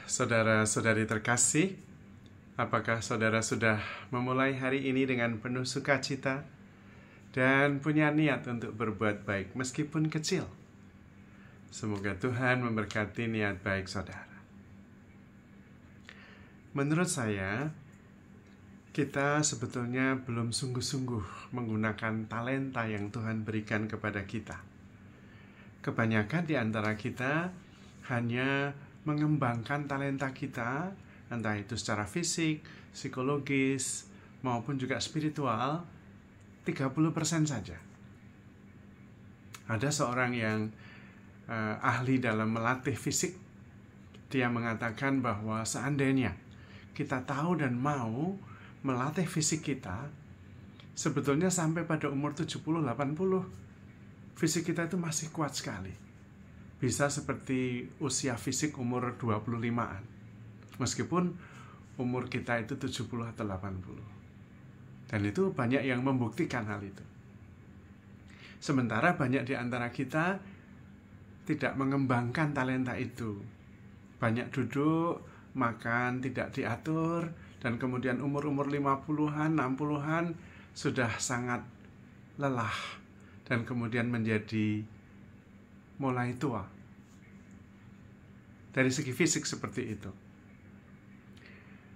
Saudara-saudari terkasih, apakah saudara sudah memulai hari ini dengan penuh sukacita dan punya niat untuk berbuat baik meskipun kecil? Semoga Tuhan memberkati niat baik saudara. Menurut saya, kita sebetulnya belum sungguh-sungguh menggunakan talenta yang Tuhan berikan kepada kita. Kebanyakan di antara kita hanya mengembangkan talenta kita, entah itu secara fisik, psikologis, maupun juga spiritual, 30% saja. Ada seorang yang ahli dalam melatih fisik. Dia mengatakan bahwa seandainya kita tahu dan mau melatih fisik kita, sebetulnya sampai pada umur 70-80, fisik kita itu masih kuat sekali. Bisa seperti usia fisik umur 25-an. Meskipun umur kita itu 70 atau 80. Dan itu banyak yang membuktikan hal itu. Sementara banyak di antara kita tidak mengembangkan talenta itu. Banyak duduk, makan tidak diatur, dan kemudian umur-umur 50-an, 60-an sudah sangat lelah dan kemudian menjadi mulai tua. Dari segi fisik seperti itu.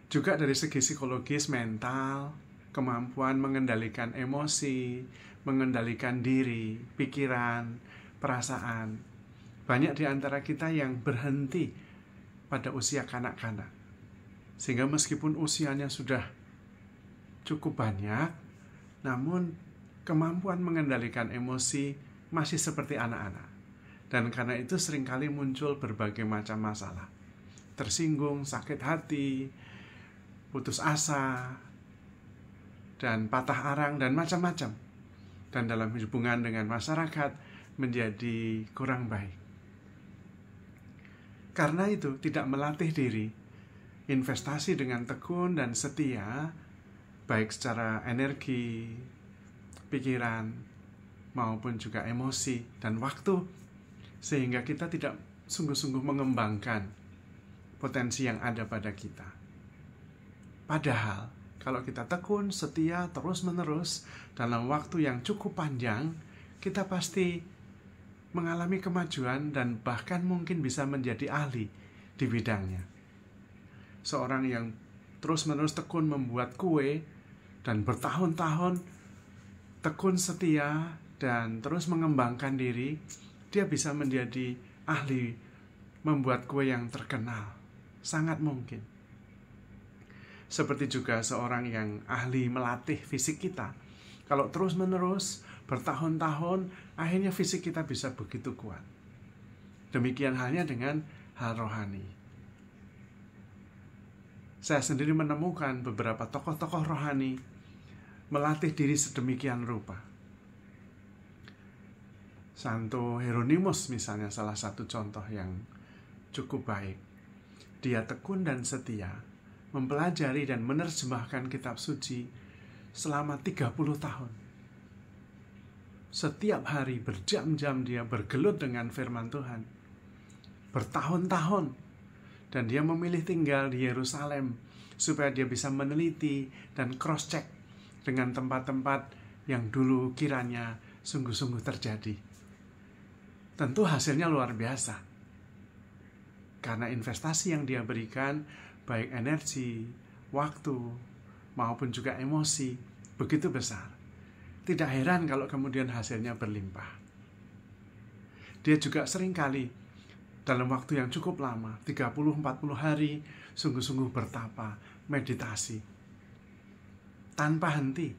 Juga dari segi psikologis, mental, kemampuan mengendalikan emosi, mengendalikan diri, pikiran, perasaan. Banyak di antara kita yang berhenti pada usia kanak-kanak. Sehingga meskipun usianya sudah cukup banyak, namun kemampuan mengendalikan emosi masih seperti anak-anak. Dan karena itu seringkali muncul berbagai macam masalah. Tersinggung, sakit hati, putus asa, dan patah arang, dan macam-macam. Dan dalam hubungan dengan masyarakat menjadi kurang baik. Karena itu tidak melatih diri, investasi dengan tekun dan setia, baik secara energi, pikiran, maupun juga emosi dan waktu, sehingga kita tidak sungguh-sungguh mengembangkan potensi yang ada pada kita. Padahal, kalau kita tekun, setia, terus-menerus, dalam waktu yang cukup panjang, kita pasti mengalami kemajuan dan bahkan mungkin bisa menjadi ahli di bidangnya. Seorang yang terus-menerus tekun membuat kue dan bertahun-tahun tekun setia dan terus mengembangkan diri, dia bisa menjadi ahli membuat kue yang terkenal. Sangat mungkin. Seperti juga seorang yang ahli melatih fisik kita. Kalau terus-menerus, bertahun-tahun, akhirnya fisik kita bisa begitu kuat. Demikian halnya dengan hal rohani. Saya sendiri menemukan beberapa tokoh-tokoh rohani melatih diri sedemikian rupa. Santo Hieronymus misalnya salah satu contoh yang cukup baik. Dia tekun dan setia mempelajari dan menerjemahkan kitab suci selama 30 tahun. Setiap hari berjam-jam dia bergelut dengan firman Tuhan. Bertahun-tahun. Dan dia memilih tinggal di Yerusalem supaya dia bisa meneliti dan cross-check dengan tempat-tempat yang dulu kiranya sungguh-sungguh terjadi. Tentu hasilnya luar biasa. Karena investasi yang dia berikan, baik energi, waktu, maupun juga emosi, begitu besar. Tidak heran kalau kemudian hasilnya berlimpah. Dia juga seringkali dalam waktu yang cukup lama, 30-40 hari, sungguh-sungguh bertapa, meditasi. Tanpa henti,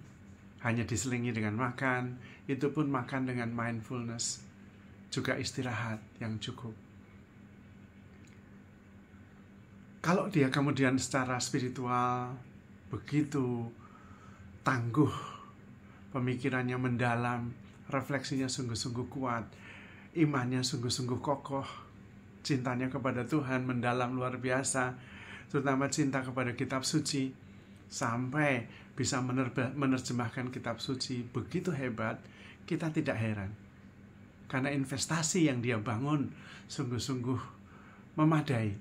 hanya diselingi dengan makan, itu pun makan dengan mindfulness. Juga istirahat yang cukup. Kalau dia kemudian secara spiritual begitu tangguh, pemikirannya mendalam, refleksinya sungguh-sungguh kuat, imannya sungguh-sungguh kokoh, cintanya kepada Tuhan mendalam luar biasa, terutama cinta kepada kitab suci, sampai bisa menerjemahkan kitab suci begitu hebat, kita tidak heran. Karena investasi yang dia bangun sungguh-sungguh memadai.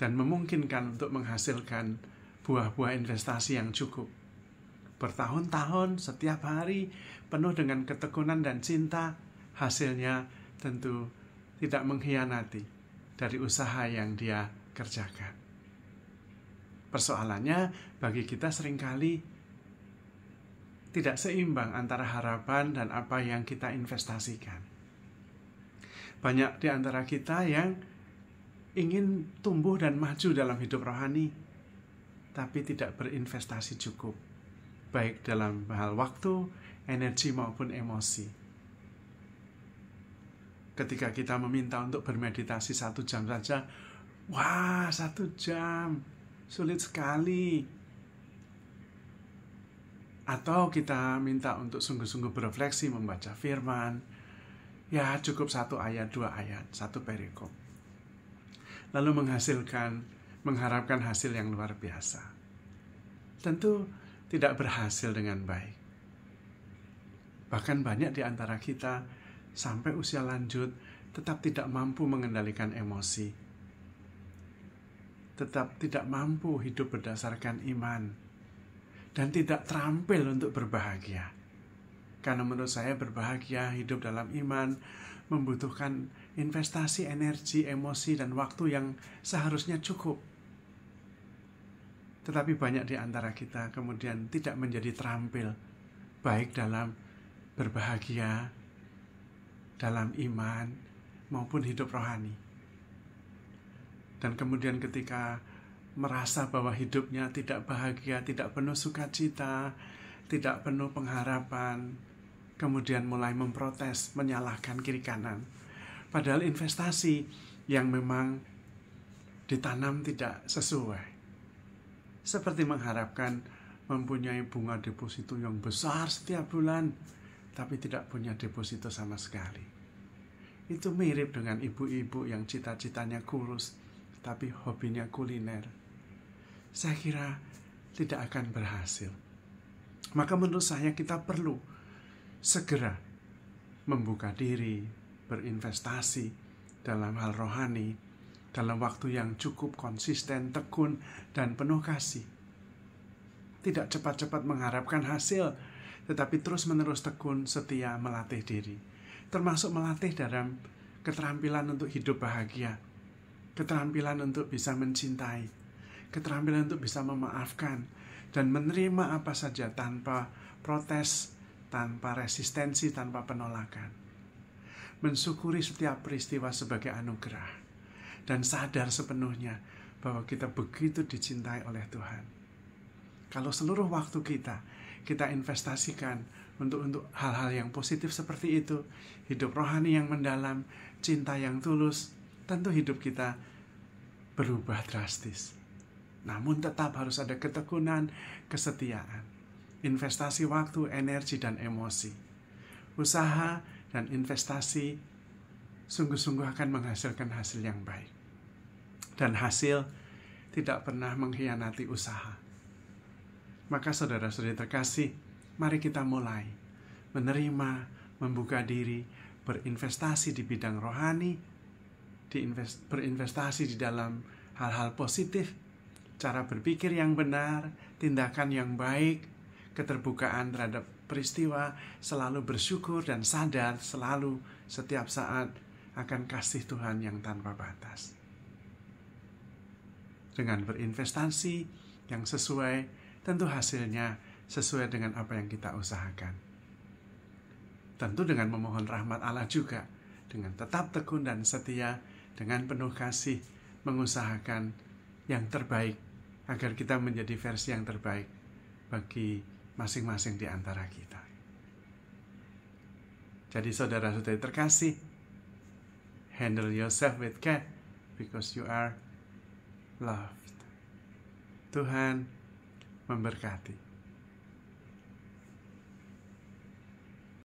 dan memungkinkan untuk menghasilkan buah-buah investasi yang cukup. Bertahun-tahun, setiap hari, penuh dengan ketekunan dan cinta, hasilnya tentu tidak mengkhianati dari usaha yang dia kerjakan. Persoalannya, bagi kita seringkali tidak seimbang antara harapan dan apa yang kita investasikan. Banyak di antara kita yang ingin tumbuh dan maju dalam hidup rohani, tapi tidak berinvestasi cukup, baik dalam hal waktu, energi maupun emosi. Ketika kita meminta untuk bermeditasi 1 jam saja, wah 1 jam, sulit sekali. Atau kita minta untuk sungguh-sungguh berefleksi membaca firman, ya cukup 1 ayat, 2 ayat, 1 perikop. Lalu mengharapkan hasil yang luar biasa. Tentu tidak berhasil dengan baik. Bahkan banyak di antara kita sampai usia lanjut tetap tidak mampu mengendalikan emosi, tetap tidak mampu hidup berdasarkan iman, dan tidak terampil untuk berbahagia. Karena menurut saya berbahagia, hidup dalam iman, membutuhkan investasi energi, emosi, dan waktu yang seharusnya cukup. Tetapi banyak di antara kita kemudian tidak menjadi terampil, baik dalam berbahagia, dalam iman, maupun hidup rohani. Dan kemudian ketika merasa bahwa hidupnya tidak bahagia, tidak penuh sukacita, tidak penuh pengharapan, kemudian mulai memprotes, menyalahkan kiri kanan. Padahal investasi yang memang ditanam tidak sesuai. Seperti mengharapkan mempunyai bunga deposito yang besar setiap bulan, tapi tidak punya deposito sama sekali. Itu mirip dengan ibu-ibu yang cita-citanya kurus, tapi hobinya kuliner. Saya kira tidak akan berhasil. Maka menurut saya kita perlu segera membuka diri, berinvestasi dalam hal rohani, dalam waktu yang cukup, konsisten, tekun, dan penuh kasih. Tidak cepat-cepat mengharapkan hasil, tetapi terus-menerus tekun, setia melatih diri. Termasuk melatih dalam keterampilan untuk hidup bahagia, keterampilan untuk bisa mencintai, keterampilan untuk bisa memaafkan, dan menerima apa saja tanpa protes, tanpa resistensi, tanpa penolakan. Mensyukuri setiap peristiwa sebagai anugerah, dan sadar sepenuhnya bahwa kita begitu dicintai oleh Tuhan. Kalau seluruh waktu kita investasikan untuk hal-hal yang positif seperti itu, hidup rohani yang mendalam, cinta yang tulus, tentu hidup kita berubah drastis. Namun tetap harus ada ketekunan, kesetiaan, investasi waktu, energi, dan emosi. Usaha dan investasi sungguh-sungguh akan menghasilkan hasil yang baik. Dan hasil tidak pernah mengkhianati usaha. Maka saudara-saudari terkasih, mari kita mulai menerima, membuka diri, berinvestasi di bidang rohani, berinvestasi di dalam hal-hal positif, cara berpikir yang benar, tindakan yang baik, keterbukaan terhadap peristiwa, selalu bersyukur dan sadar selalu setiap saat akan kasih Tuhan yang tanpa batas. Dengan berinvestasi yang sesuai, tentu hasilnya sesuai dengan apa yang kita usahakan. Tentu dengan memohon rahmat Allah juga, dengan tetap tekun dan setia, dengan penuh kasih, mengusahakan yang terbaik, agar kita menjadi versi yang terbaik bagi masing-masing di antara kita. Jadi saudara-saudari terkasih, handle yourself with care, because you are loved. Tuhan memberkati.